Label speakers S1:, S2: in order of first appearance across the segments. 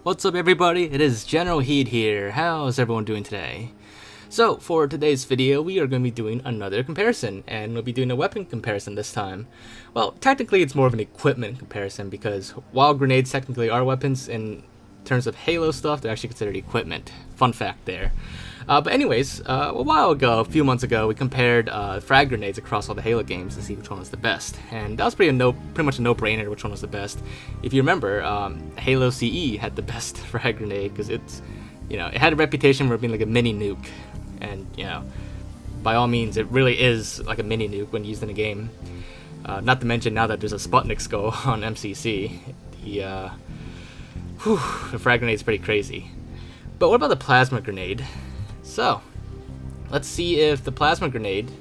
S1: What's up everybody, it is Generalkidd here. How's everyone doing today? So for today's video we are going to be doing another comparison, and we'll be doing a weapon comparison this time. Well, technically it's more of an equipment comparison because while grenades technically are weapons, in terms of Halo stuff they're actually considered equipment. Fun fact there. But anyways, a few months ago, we compared frag grenades across all the Halo games to see which one was the best, and that was pretty much a no-brainer which one was the best. If you remember, Halo CE had the best frag grenade because it had a reputation for being like a mini nuke, and by all means, it really is like a mini nuke when used in a game. Not to mention now that there's a Sputnik skull on MCC, the frag grenade is pretty crazy. But what about the plasma grenade? So, let's see if the plasma grenade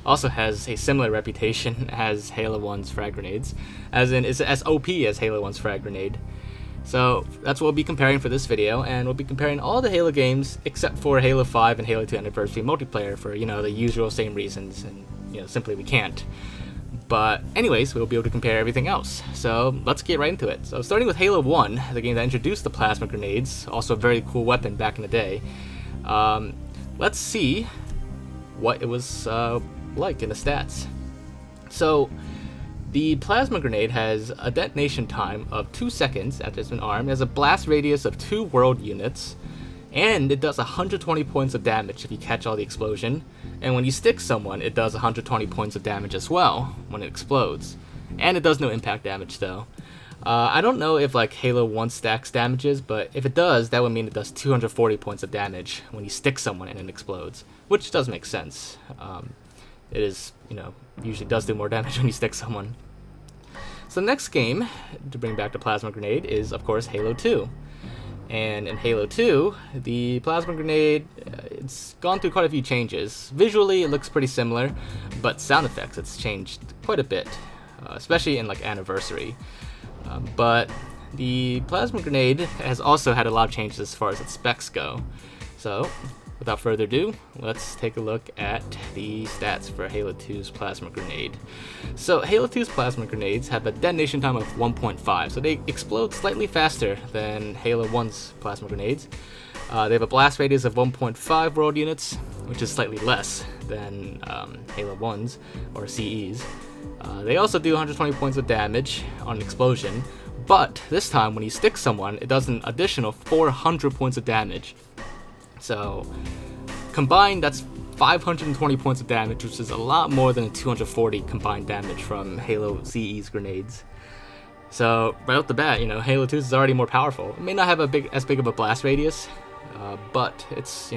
S1: also has a similar reputation as Halo 1's frag grenades, as in is as OP as Halo 1's frag grenade. So that's what we'll be comparing for this video, and we'll be comparing all the Halo games except for Halo 5 and Halo 2 Anniversary multiplayer for the usual same reasons, and simply we can't. But anyways, we'll be able to compare everything else. So let's get right into it. So starting with Halo 1, the game that introduced the plasma grenades, also a very cool weapon back in the day. Let's see what it was like in the stats. So the plasma grenade has a detonation time of 2 seconds after it's been armed, it has a blast radius of 2 world units, and it does 120 points of damage if you catch all the explosion, and when you stick someone it does 120 points of damage as well when it explodes, and it does no impact damage though. I don't know if like Halo 1 stacks damages, but if it does, that would mean it does 240 points of damage when you stick someone and it explodes, which does make sense. It is, usually does do more damage when you stick someone. So the next game to bring back the plasma grenade is of course Halo 2. And in Halo 2, the plasma grenade, it's gone through quite a few changes. Visually it looks pretty similar, but sound effects it's changed quite a bit, especially in like Anniversary. But the plasma grenade has also had a lot of changes as far as its specs go. So, without further ado, let's take a look at the stats for Halo 2's plasma grenade. So, Halo 2's plasma grenades have a detonation time of 1.5, so they explode slightly faster than Halo 1's plasma grenades. They have a blast radius of 1.5 world units, which is slightly less than Halo 1's or CE's. They also do 120 points of damage on an explosion, but this time when you stick someone, it does an additional 400 points of damage. So combined, that's 520 points of damage, which is a lot more than 240 combined damage from Halo CE's grenades. So right off the bat, Halo 2 is already more powerful. It may not have as big of a blast radius, but it's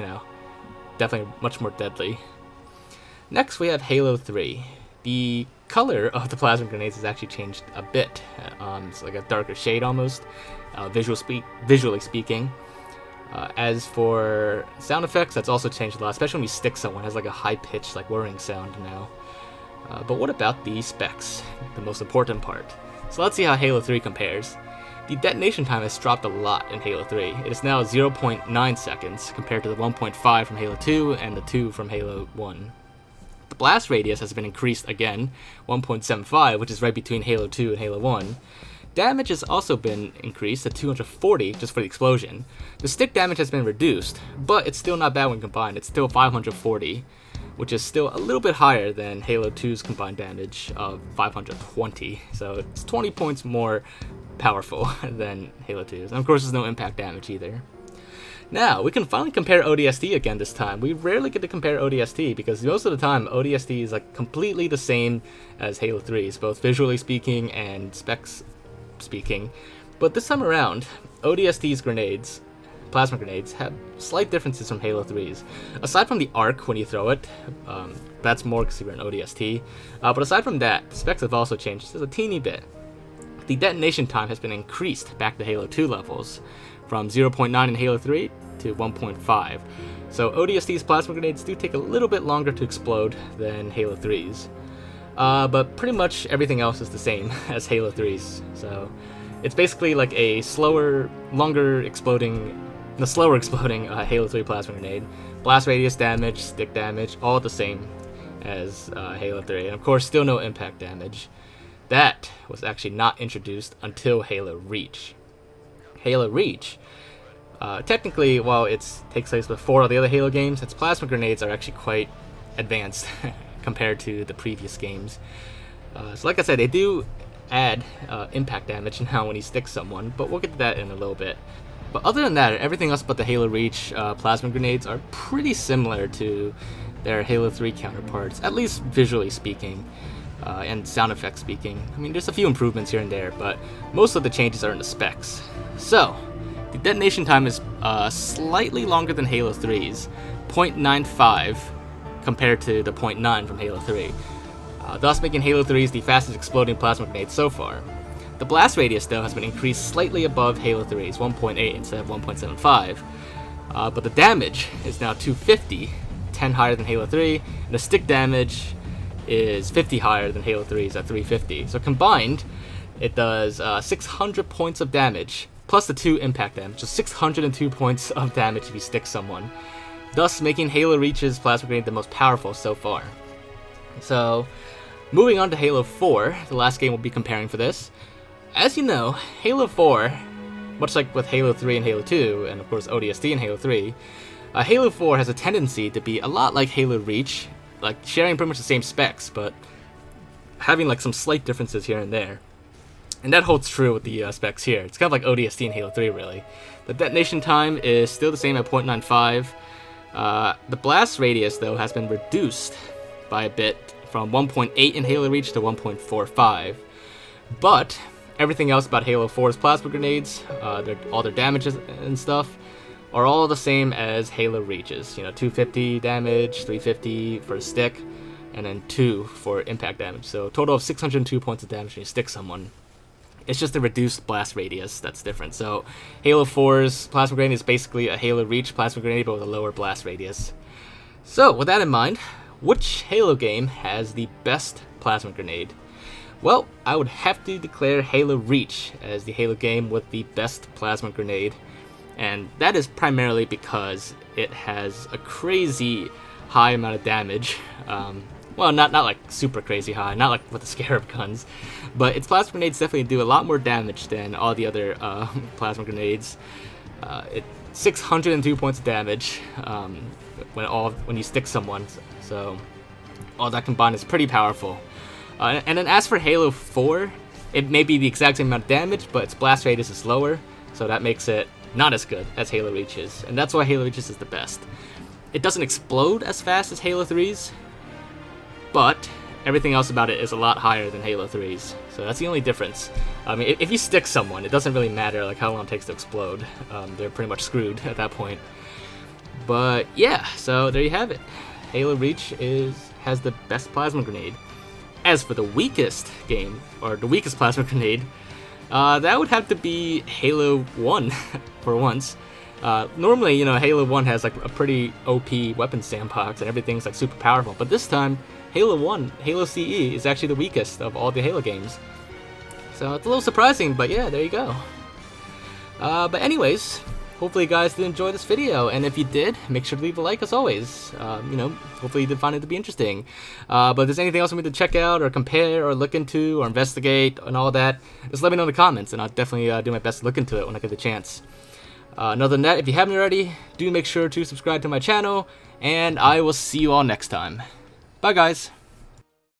S1: definitely much more deadly. Next we have Halo 3. The color of the plasma grenades has actually changed a bit. It's like a darker shade almost, visually speaking. As for sound effects, that's also changed a lot, especially when you stick someone. It has like a high-pitched, like whirring sound now. But what about the specs, the most important part? So let's see how Halo 3 compares. The detonation time has dropped a lot in Halo 3. It is now 0.9 seconds compared to the 1.5 from Halo 2 and the 2 from Halo 1. The blast radius has been increased again, 1.75, which is right between Halo 2 and Halo 1. Damage has also been increased to 240 just for the explosion. The stick damage has been reduced, but it's still not bad when combined. It's still 540, which is still a little bit higher than Halo 2's combined damage of 520. So it's 20 points more powerful than Halo 2's. And of course there's no impact damage either. Now, we can finally compare ODST again this time. We rarely get to compare ODST because most of the time ODST is like completely the same as Halo 3's, both visually speaking and specs speaking. But this time around, ODST's grenades, plasma grenades, have slight differences from Halo 3's. Aside from the arc when you throw it, that's more because you're an ODST. But aside from that, the specs have also changed just a teeny bit. The detonation time has been increased back to Halo 2 levels, from 0.9 in Halo 3 to 1.5. So ODST's plasma grenades do take a little bit longer to explode than Halo 3's. But pretty much everything else is the same as Halo 3's. So it's basically like a slower exploding Halo 3 plasma grenade. Blast radius damage, stick damage, all the same as Halo 3. And of course, still no impact damage. That was actually not introduced until Halo Reach. Halo Reach, technically, while it takes place before all the other Halo games, its plasma grenades are actually quite advanced compared to the previous games. So like I said, they do add impact damage now when you stick someone, but we'll get to that in a little bit. But other than that, everything else about the Halo Reach plasma grenades are pretty similar to their Halo 3 counterparts, at least visually speaking, and sound effects speaking. I mean, there's a few improvements here and there, but most of the changes are in the specs. So, the detonation time is slightly longer than Halo 3's, 0.95 compared to the 0.9 from Halo 3, thus making Halo 3's the fastest exploding plasma grenade so far. The blast radius, though, has been increased slightly above Halo 3's, 1.8 instead of 1.75, but the damage is now 250, 10 higher than Halo 3, and the stick damage is 50 higher than Halo 3's at 350. So combined, it does 600 points of damage, plus the 2 impact damage, so 602 points of damage if you stick someone, thus making Halo Reach's plasma grenade the most powerful so far. So, moving on to Halo 4, the last game we'll be comparing for this. As you know, Halo 4, much like with Halo 3 and Halo 2, and of course ODST and Halo 3, Halo 4 has a tendency to be a lot like Halo Reach, like sharing pretty much the same specs, but having like some slight differences here and there. And that holds true with the specs here. It's kind of like ODST and Halo 3, really. The detonation time is still the same at 0.95. The blast radius, though, has been reduced by a bit from 1.8 in Halo Reach to 1.45. But everything else about Halo 4's plasma grenades, all their damages and stuff, are all the same as Halo Reach's. You know, 250 damage, 350 for a stick, and then 2 for impact damage. So a total of 602 points of damage when you stick someone. It's just a reduced blast radius that's different. So Halo 4's plasma grenade is basically a Halo Reach plasma grenade, but with a lower blast radius. So with that in mind, which Halo game has the best plasma grenade? Well, I would have to declare Halo Reach as the Halo game with the best plasma grenade. And that is primarily because it has a crazy high amount of damage. Well, not like super crazy high, not like with the Scarab guns, but its plasma grenades definitely do a lot more damage than all the other plasma grenades. 602 points of damage when you stick someone, so all that combined is pretty powerful. And then as for Halo 4, it may be the exact same amount of damage, but its blast radius is lower, so that makes it not as good as Halo Reach's, and that's why Halo Reach's is the best. It doesn't explode as fast as Halo 3's, but everything else about it is a lot higher than Halo 3's, so that's the only difference. I mean, if you stick someone, it doesn't really matter like how long it takes to explode. They're pretty much screwed at that point. But yeah, so there you have it. Halo Reach has the best plasma grenade. As for the weakest game, or the weakest plasma grenade, that would have to be Halo 1 for once. Normally, you know, Halo 1 has like a pretty OP weapon sandbox and everything's like super powerful, but this time, Halo 1, Halo CE, is actually the weakest of all the Halo games. So it's a little surprising, but yeah, there you go. But anyways, hopefully you guys did enjoy this video, and if you did, make sure to leave a like as always. You know, hopefully you did find it to be interesting. But if there's anything else for me to check out, or compare, or look into, or investigate, and all that, just let me know in the comments, and I'll definitely do my best to look into it when I get the chance. Other than that, if you haven't already, do make sure to subscribe to my channel, and I will see you all next time. Bye guys!